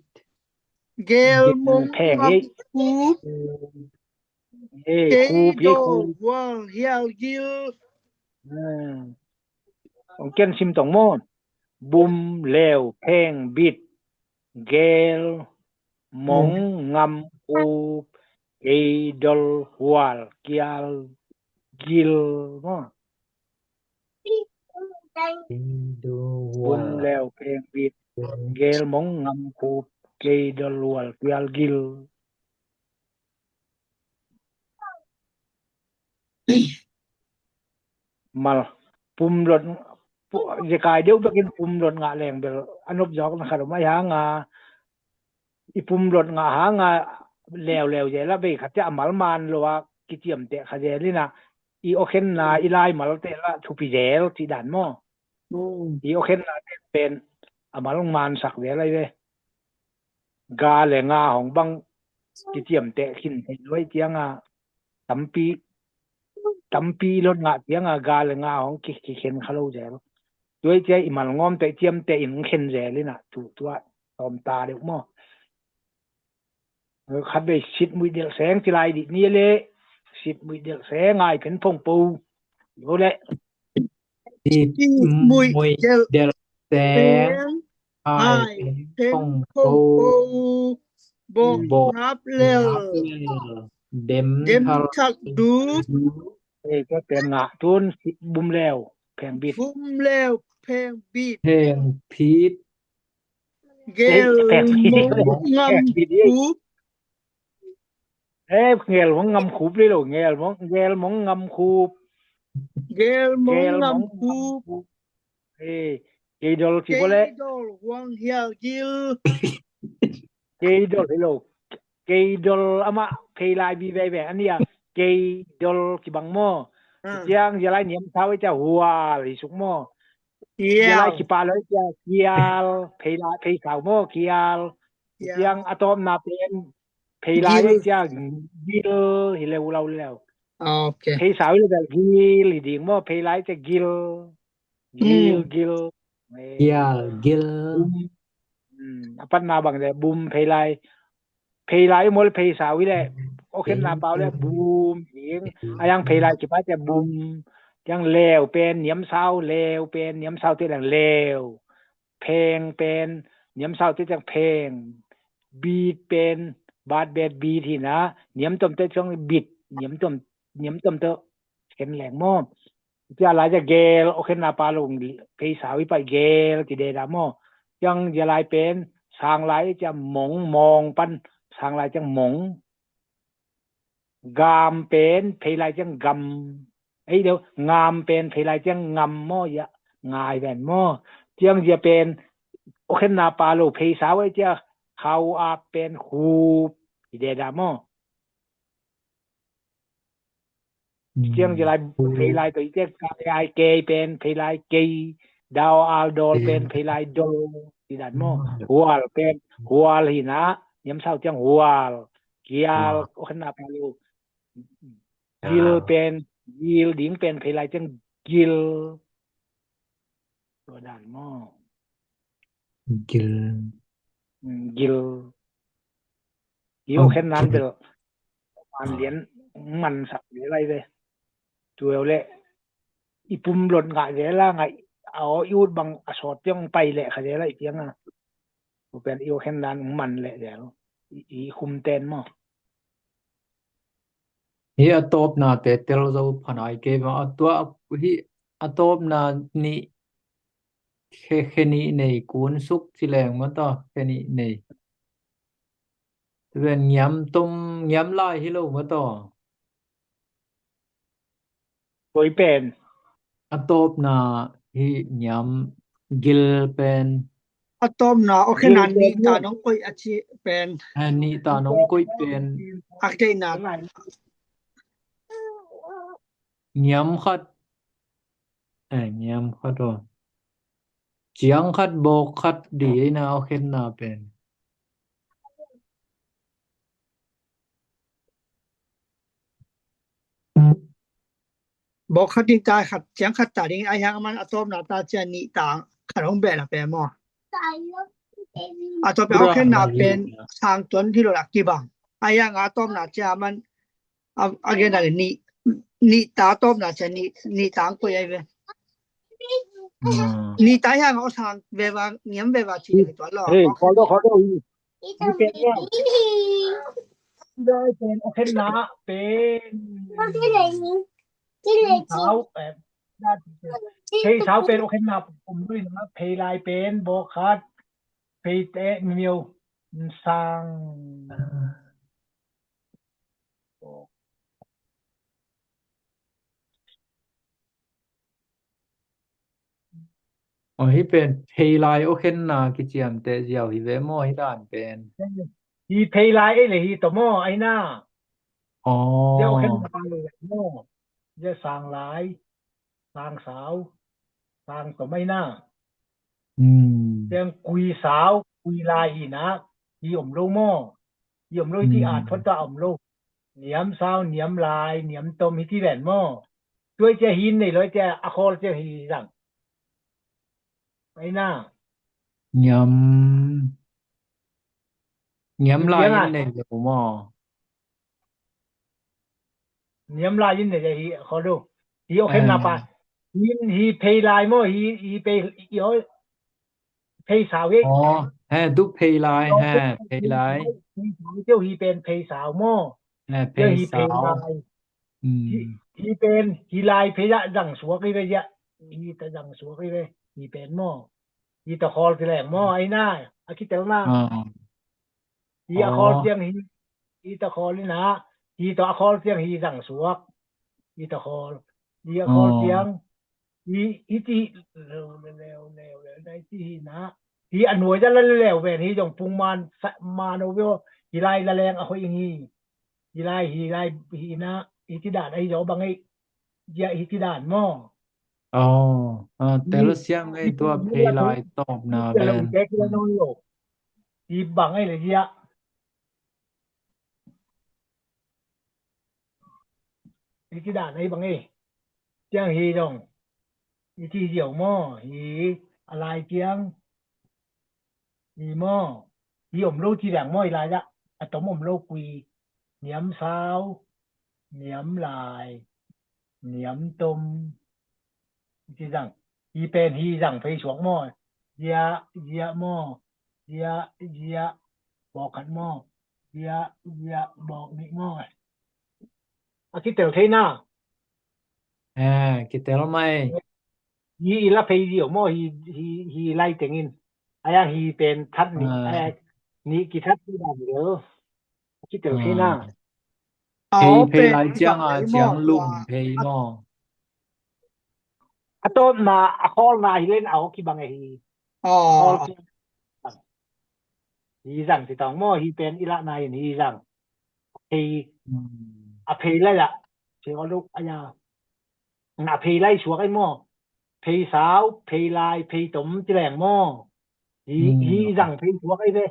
เกลมง แพง งั อี บ ก คูบ เก คูบ โด คูบ วอลเฮียลกิล องเกียนซิมตองโมนบุมแล้วเพลงบิดเกลมงงำคูบเกดอลวาลเกียลกิลเนาะ ดู บุ ว่าม แล้วเพลงบิดเกลมงงำคูบเกดอลวาลเกียลกิลmal pumlot jekai deu bakin pumlot nga leng bel anop jok na kharo ma ya nga ipumlot nga ha nga lew je la be khatya amal man lo wa kitiam te khaje lina i okhen na ilai mal te la thupi jel ti dan mo i okhen na pen amal man sak de lai ve ga le nga hong bang kitiam te khin loi tianga tampi lot nga tianga ga le nga hong ki khen khalo jeด้วยใจอิมันงอมแต่เจียมแต่อินเข็นแจเลยนะถูกตัวตอมตาเด็กมอคัดไปสิดมือเดียวแสงที่ลายดินี่เลยสิดมือเดียวแสงง่ายเป็นพงปูอยู่แหละ ติดมุยเดลแส แพ ง ง ไอ ไอ เป็น เป็น พง พง ปู ปูบกนับเร็ว เด็ม เด็ม ทัล ทักดู ก็เป็นงะทุนบุมแล้วแพงบิด ฟุมแล้วแพงบีด เพลงพีท เกล แพงบิด มงงำคูบ เงลมงงำคูบเลยหรอเงลมงงำคูบ เกลมงงำคูบ เกดอล เก ที่บ่แล ดอลวังเฮียกิล เกดอลเลยหรอเกดอลอะมาเพลายบีแบอันเนี้ยเกดอลที่บังมอเจียงยะไลเนียมเท้าจะหัวลิสุกมอ เกีย ยะไล ว ขี้ปาเลยจะเกียลเพลายเพลสาวมอเกียลเจียงอะตอมนาเป็นเพลายจะกิลหิเลวเราแล้ว โอเค เพลสาวเลยจะกิลดิงมอเพลายจะกิลเกียกิล ปันนาบังแต่บุมเพลายมอเพลสาวแหละโอเคนาเปล่าแล้วบูมหิงอะยังเพลายสิปาจะบุมยังเลวเป็นเหนียมเศร้าเลวเป็นเหนียมเศร้าที่เลวเพลงเป็นเหนียมเศร้าที่จังเพลงบีดเป็นบาดเบดบีที่นะเหนียมต้มแต่ช่วงบิดเหนียมต้มเตเห็นแหลงมอจะหลายจะเกลโอเคนาปาลงเพลสาวไปเกลที่เดดามอยังจะหลายเป็นสร้างหลายจะหมงมองปันสร้างหลายจังหมงกามเป็นเพลายจังกำเดี๋ยวงามเป็นเพลายจังงำมอยะงายแว่นมอเจียงจะเป็นโอเคนาปาโลเพสาวไว้จะเขาอาเป็นคูที่เดดามอเจียงจะหลายเพลายตัวอีเจกายเกเป็นเพลายเกดาวอัลโดลเป็นเพลายโดที่ดันมอหัวเป็นหัวหินะยามเช้าจังหัวเกียลโอเคนาปาโลกิลเป็นกิลดิงเป็นเพลายจังกิลตัวดันมอกิลอยู่แค่นั้นเด้อมันเรียนมันสักอะไรเด้ตัวแหละอีปุ่มหล่นงะเดล่ะไงเอาอยู่บังอสอดจังไปแหละคะเดล่ะอีเตียงอ่ะเป็นอยู่แค่นั้นมันแหละเดี๋ยวอีคุมเต้นมอฮีอะตบนาเตเตลโซพนายเกมอะตัวฮีอะตบนานี่แค่นี้ในกูนสุกสิแรงมันต่อแค่นี้ในเป็นยำต้มยำลายฮิโลมาต่อ ตัวเป็น อะตบนาฮียำกิลเป็นอะตอมนาโอเคนันนี่ตาน้องก้อยอาชีเป็น อันนี้ตาน้องกุ้ยเป็นอักเดนายำคัดยำคัดตัวเจียงคัดโบกคัดดีนะโอเคนาเป็น บอกขัดดิงตาขัดเสียงขัดตาดิงไอ้ยังมันอะตอมนาตาเจนี่ตาขัดของแบละแปมออะตอไปเอาแค่นาเป็นทางตนที่เราหลักกี่บังไอ้ยังอะตอมนาจามันอะเกนานี่ตาตอมนาจานี่ตางก็ยัยเวนี่ตายังเอาทางเววาเงียมเววาที่ตัวหลอก เฮ้ยขอโทษนี่เป็นเนี่ยได้เป็นโอเคนะเป็นเท้าแบบได้เพย์เท้าเป็นโอเคนะผมด้วยนะเพย์ลายเป็นโบคัดเพย์เตะมิวสังอ๋อที่เป็นเพลไลโอเคนนากิเจียมแต่เจียวที่เวมอที่ด่านเป็นฮีเพย์ลายเลยฮีตโมไอ้หน้าอ๋อเดี๋ยวโอเคนะเลยโมเดี๋ยวสังหลายสังสาวสังตโมไอ้หน้าเรื่องกุยสาวกุยลายฮีนะฮีอมโลโมฮีอมโลที่อาจพจะอมโลเหนียมสาวเหนียมลายเหนียมตมฮีที่แหวนโมด้วยจะหินนี่เลยจะอะคอลจะฮีสั่งไอ้หน้าเงียมลายยินได้อยู่หมอเหนียมลายยินได้จะฮีขอดูฮีโอเคนะปะฮีเพย์ลายโมฮีเพย์เพย์สาวอ๋อดุเพย์ลายเพย์ลายเจ้าฮีเป็นเพย์สาวโมเพย์สาวฮีเป็นฮีลายเพย์ดังสวกอีเวยะฮีตะดังสวกอีเวฮีเป็นโมฮีตะคอลที่แหลมโมไอ้หน้าอะคิดแต่ว่าฮีอะคอลเสียงฮีตะคอลนี่นะฮีตะอะคอลเสียงฮีดังสวกฮีตะคอลฮีอะคอลเสียงฮีที่เร็วได้ที่นะฮีอันหน่วยจะแล้วแหวนฮีจงปุงมาโนเวฮีลายละแรงอะค่อยฮีลายฮีนะฮีที่ด่านไอ้เจ้าบังไอ้ยะฮีที่ด่านหม้ออ๋อแต่ละเสียงไอ้ตัวเพย์ไลน์ตอบนาแบนฮีบังไอ้เลยยะฮีที่ด่านไอ้บังไอ้เจียงฮีจงฮีที่เดี่ยวหม้อฮีอะไรเจียงฮีหม้อฮีอมโลที่แหลงหม้ออีหลายะอะตอมอมโลกุยเหนียมสาวเหนียมลายเหนียมตมที่สั่งฮีเป็นฮีสั่งไปสวงหม้อยะหม้อยะบอกขันหม้อยะบอกนิหม้ออะคิดเตลเทน่าคิดเตลไม่ฮีอีละเพย์เดียวหม้อฮีไล่เต็งอินอะยังฮีเป็นทัดนี่นี่กี่ทัดที่ดังเด้อคิดเตลเทน่าเพย์ไลเจียงเจียงลุ่มเพย์หม้ออะต้นมาอะคอลมาฮีเล่นเอาคิบังไอ้ฮีฮีสั่งสิตองหม้อฮีเป็นอีละนายฮีสั่งเพย์อะเพย์ไล่ละเชื่อลูกอะยาอะเพย์ไล่ชัวไอ้หม้อเพย์สาวเพย์ลายเพย์ตมจิแหลงหม้อฮีสั่งเพย์ชัวไอ้เด้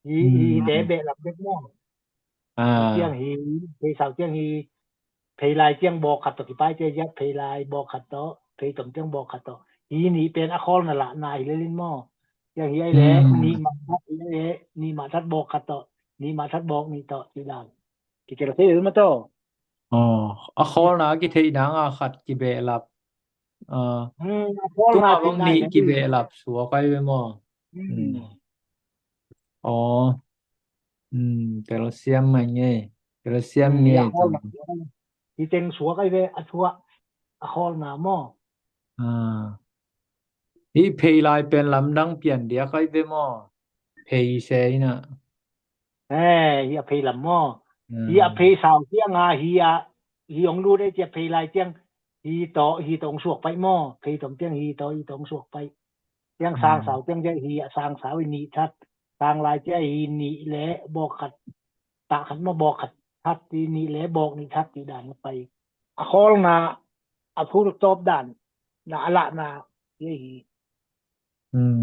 ฮีเดเบะลับเด็กหม้อเจียงฮีเพย์สาวเจียงฮีเพย์ลายเจียงบอกขัดตอกี่ป้ายเจียเพย์ลายบอกขัดตอเพย์ตมเจียงบอกขัดตอฮีนี่เป็นอะคอลนั่นล่ะนายเล่นหม้ออย่างฮีไอ้แหละนี่มาทัดนี่มาทัดบอกขัดตอนี่มาทัดบอกนี่ตอสิดานกิเกลเทหรือมาตออะคอลนะกิเทนางขัดกิเบะลับตัวบางนี้กิเบะลับสัวไปเวมออ๋อแต่ละเสียมมันไงแต่ละเสียมนี่ที่เต็งสัวไอ้เวอะทัวอะคอลนะหม้อนี่เพย์ไลน์เป็นลำดังเปลี่ยนเดียวค่อยไปหม้อเพย์เซน่ะฮีเพย์ลำหม้อฮีเพย์สาวเจียงฮีองรู้ได้จะเพย์ไลน์เจียงฮีตองสวกไปหม้อเพย์ตองเจียงฮีตองสวกไปเจียงสร้างสาวเจียงจะฮีสร้างสาวนี่ทัดสร้างลายจะฮีนี่แหละบอกขัดตะขัดมาบอกขัดทัดที่นี่แหละบอกนี่ทัดที่ด่านไปอะคอลนะอะพูดตอบด่านนะอะละนะฮี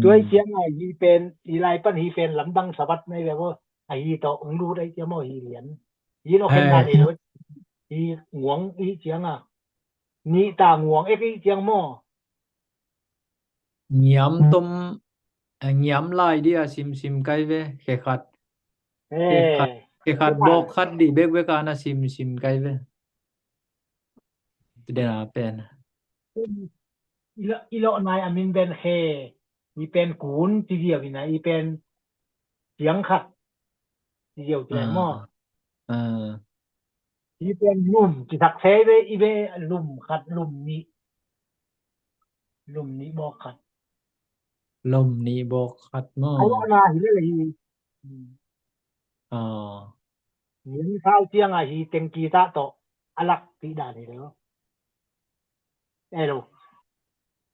ด้วยเสียงฮีเป็นฮีไลปั้นฮีเป็นลำดังสวัสดิ์ในแบบว่าฮีตองรู้ได้จะหม้อฮีเหรียญฮีโอเคนานี่ฮีหวงฮีเสียง นี่ตางวงเอกเจียงหม้อ nhắm tôm nhắm lại đi sim cái về khẽ khát เอ้ khẽ khát bọc khát đi bek bek ana sim cái về tidak apa na อีโลนายอามินเป็นเฮอีเป็นกูนทีเดียวนี่นะอีเป็นเสียงขัดทีเดียวแต่หม้ออีเป็นลุ่มที่ทักเซเวอีเวลุ่มขัดลุ่มนี้บอกขัด lom ni bok khát mo ไอ้นาหิเลยนี่ข้าวเจียงอ่ะฮีเต็งกีตาโตอลักตีดานี่เด้อไอ้โล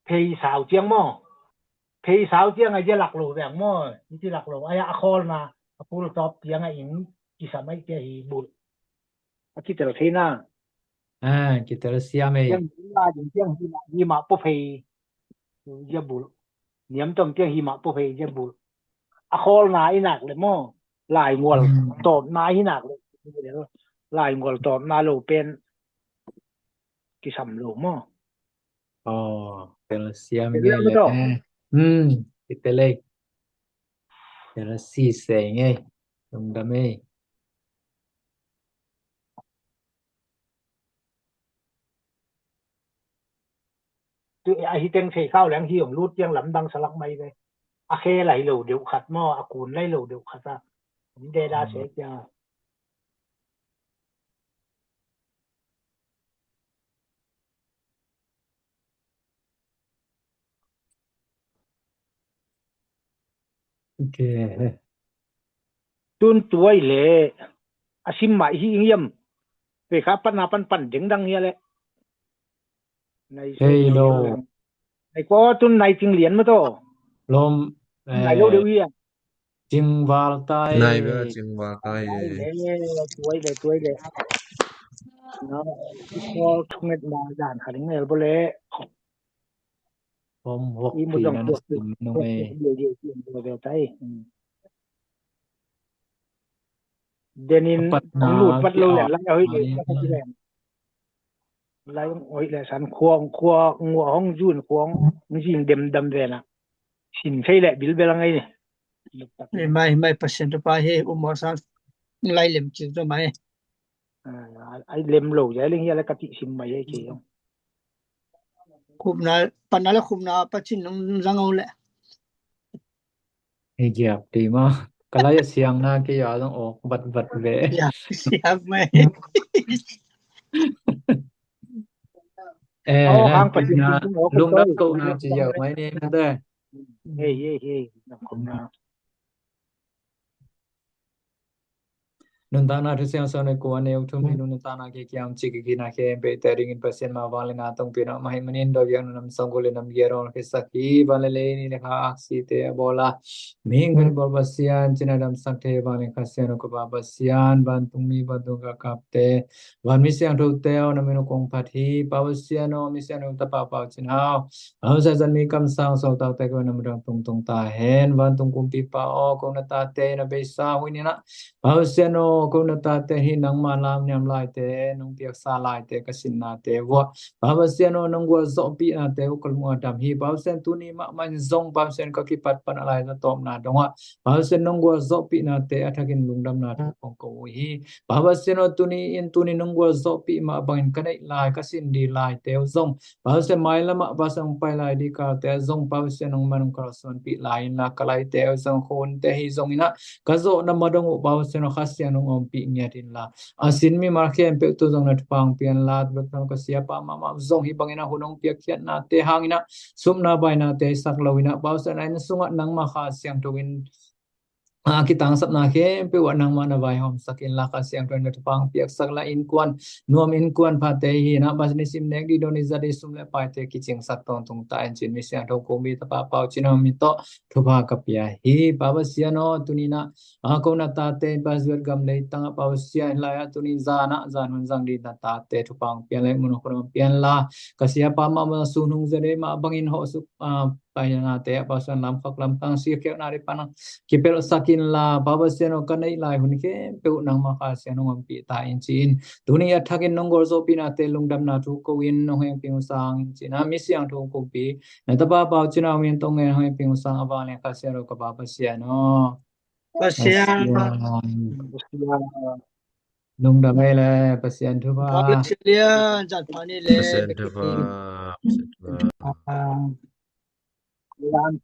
เพยสาวเจียงหม้อเพยสาวเจียงไอ้จะหลักโลแบบหม้อนี่ที่หลักโลไอ้อะคอลมาปูลตอบเจียงไอ้อิงกิสมัยเจฮีบุลอะคิดแต่เทน่า kita siam ai เจียงลาเจียงฮีมาปอเพยเจบุลเนียมต้องเจียงฮีมาปอเพยเจบุลอะคอลนาอีหนักเลยหม้อหลายงวลตอบนาอีหนักเลยเดี๋ยวหลายงวลตอบนาโลเป็นกิสำโลหม้อkita siam ai kita lek kita si seng ai dum dam ai ตัวไอ้ที่เต็งเสข้าวแหลงที่ของรูดเจียงหลำดังสลักไม่ไปอะเคไหลโลเดี๋ยวขัดหม้ออะกูนไหลโลเดี๋ยวขัดซะนี่ได้ดาเสกจ้า okay ตุนตัวอีเลยอาชิมหมายที่เยี่ยมไปครับปันนาปันเจ๋งดังเนี้ยแหละในไอ้ก็ตุนในจริงเหรียญมาโต lom ในโลเดียวเยี่ย jing wal tai Nai be jing wa kai ตัวเลยเนาะก็ทุกเม็ดมาด่านขันเงี้ยบ่เลย ผม6 อี ปี มัน นั้น ตัว สินง เดี๋ยวใจเดนินหลุดปัดโลแหละแล้วเฮ้ยไล่โอ้ยแหละสันควงงัวห้องยุ่นควงจริงเดมเวน่ะสินใช่แหละบิลเบลังไงนี่ ไม่เปอร์เซ็นต์ไปให้มาซะไล่เล่มจิตมาให้ไอ้เล่มโหลใหญ่เรื่องเฮียแล้วกะติสิมมาให้เกี่ยวคุมนาปันนาแล้วคุมนาปัจจินจังเอาแหละเกียบดีมากก็เลยเสียงนะกี่อย่างต้องออกบัดเวอยากไหมทางปัจจุบันลุงนับตัวนะจะเยอะไหมนี่นะเด้อเฮ้ยนับคนนะ Nuntana Rusian Sone Kuane Utumi Nuntana Kiam Chikina Ke Betering in Persian Mavalina Tompina Mahimanin Dovianum Sangolinum Geron Kisaki Valeleni Haxite Bola Mingan Borbasian Chinadam Sante Vani Casiano Babasian Bantumi Badunga Capte Van Mission to Teo Namino Compati Pavasiano Mission Tapa Chinao Houses and Mikam Sound South of Tegonam Tung Ta Hen Vantung Kumpi Pao Konatate na Besa Winina Pavasiano ko natate hinang malam nyam lai te nung piak sa lai te kasin na te wa bawsen no nung wa zo pi na te ko mu adam hi bawsen tu ni ma man zong bawsen ka kipat pan alai na tom na dongwa bawsen nung wa zo pi na te athakin lungdam na kong ko hi bawsen no tu ni nung wa zo pi ma bangin kanai lai kasin di lai te zong bawsen mai lama basang pai lai di ka te zong bawsen nung manung krason pi lai na kalai te zong khon te hi zong ina kazo na madong bawsen no khasian pi nyatin la asin mi markhem pe to jong na pang pian la bekam ka siapa mama jong hi bangina hunong piak khiat na te hangina sumna baina te saklawina bausan ain sunga nang ma kha siang towin kitang sapna ke pe wa nang ma na vai hom sakin la ka siang twen na pang piak sakla in kwan nuam in kwan pha te hi na basni sim nek di doni zade sumle pai te kiching sak ton tung ta en chin mi siang tho ko mi ta pa pau chin mi to thuba ka pia hi babasiano tunina ko na ta te baswer gam le tang pawsia la ya tuni zana zanun jang di na ta te thupang pian le mun ko pian la ka sia pa ma sunung zade ma bangin ho su kayana te pasan lam khak lam kang si ke na ri panang kipel sakin la babaseno kanai lai hun ke pe nang ma kha se no pi ta in chin dunia thakin nongor zo pina te lungdam na thu ko win no he ping sang chin na mi siang thu ko pi na ta ba ba chin na win tong nge he ping sang aba le kha se ro ka ba pasia no Pasian lungdam he le pasian thu ba Australian jat pani le Persen tu ba. Lan